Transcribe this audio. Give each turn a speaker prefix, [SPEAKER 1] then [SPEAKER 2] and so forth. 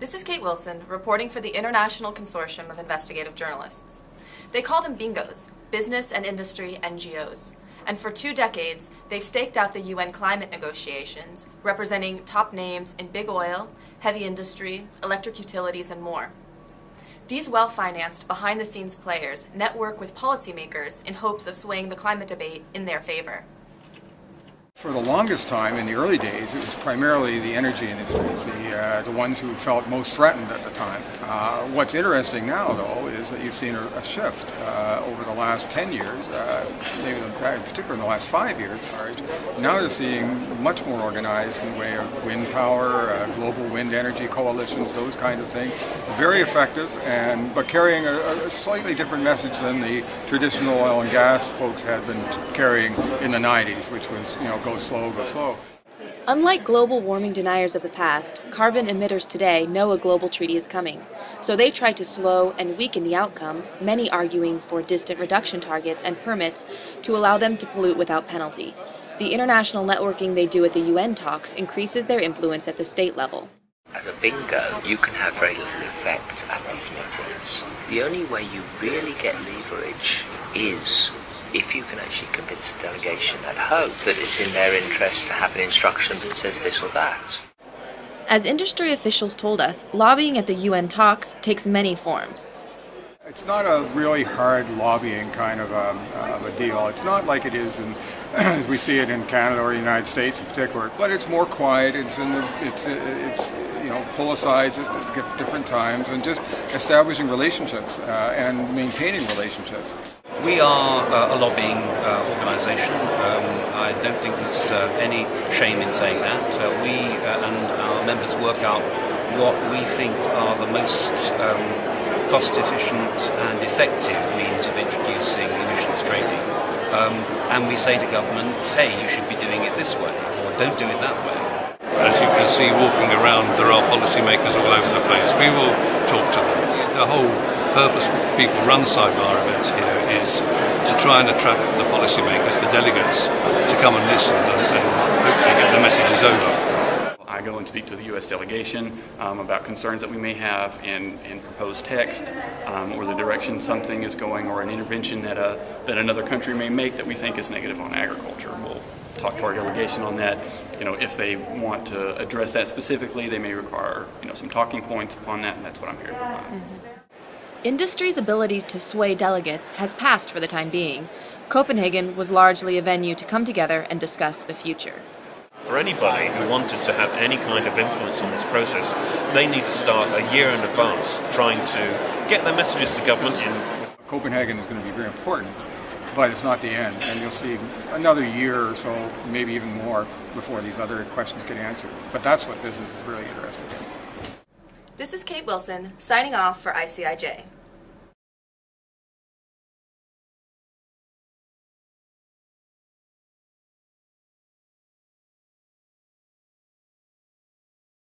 [SPEAKER 1] This is Kate Wilson, reporting for the International Consortium of Investigative Journalists. They call them BINGOs, Business and Industry NGOs. And for 2 decades, they've staked out the UN climate negotiations, representing top names in big oil, heavy industry, electric utilities, and more. These well-financed, behind-the-scenes players network with policymakers in hopes of swaying the climate debate in their favor.
[SPEAKER 2] For the longest time, in the early days, it was primarily the energy industries, the ones who felt most threatened at the time. What's interesting now, though, is that you've seen a shift over the last 10 years, maybe in particular in the last 5 years. Now you're seeing much more organized in the way of wind power, global wind energy coalitions, those kind of things. Very effective, but carrying a slightly different message than the traditional oil and gas folks had been carrying in the 90s, which was, go slow, go slow.
[SPEAKER 1] Unlike global warming deniers of the past, carbon emitters today know a global treaty is coming. So they try to slow and weaken the outcome, many arguing for distant reduction targets and permits to allow them to pollute without penalty. The international networking they do at the UN talks increases their influence at the state level.
[SPEAKER 3] As a bingo, you can have very little effect at these meetings. The only way you really get leverage is if you can actually convince the delegation at home that it's in their interest to have an instruction that says this or that.
[SPEAKER 1] As industry officials told us, lobbying at the UN talks takes many forms.
[SPEAKER 2] It's not a really hard lobbying kind of a deal. It's not like it is as we see it in Canada or the United States in particular, but it's more quiet. It's pull asides at different times and just establishing relationships and maintaining relationships.
[SPEAKER 4] We are a lobbying organisation. I don't think there's any shame in saying that. We and our members work out what we think are the most cost-efficient and effective means of introducing emissions trading. And we say to governments, hey, you should be doing it this way, or don't do it that way.
[SPEAKER 5] As you can see, walking around, there are policymakers all over the place. We will talk to them. The whole purpose people run sidebar events here is to try and attract the policymakers, the delegates, to come and listen and hopefully get the messages over.
[SPEAKER 6] I go and speak to the U.S. delegation about concerns that we may have in proposed text or the direction something is going or an intervention that another country may make that we think is negative on agriculture. We'll talk to our delegation on that. If they want to address that specifically, they may require some talking points upon that, and that's what I'm here to provide.
[SPEAKER 1] Industry's ability to sway delegates has passed for the time being. Copenhagen was largely a venue to come together and discuss the future.
[SPEAKER 7] For anybody who wanted to have any kind of influence on this process, they need to start a year in advance trying to get their messages to government in.
[SPEAKER 2] Copenhagen is going to be very important, but it's not the end, and you'll see another year or so, maybe even more, before these other questions get answered. But that's what business is really interested in. This is Kate Wilson, signing off for ICIJ.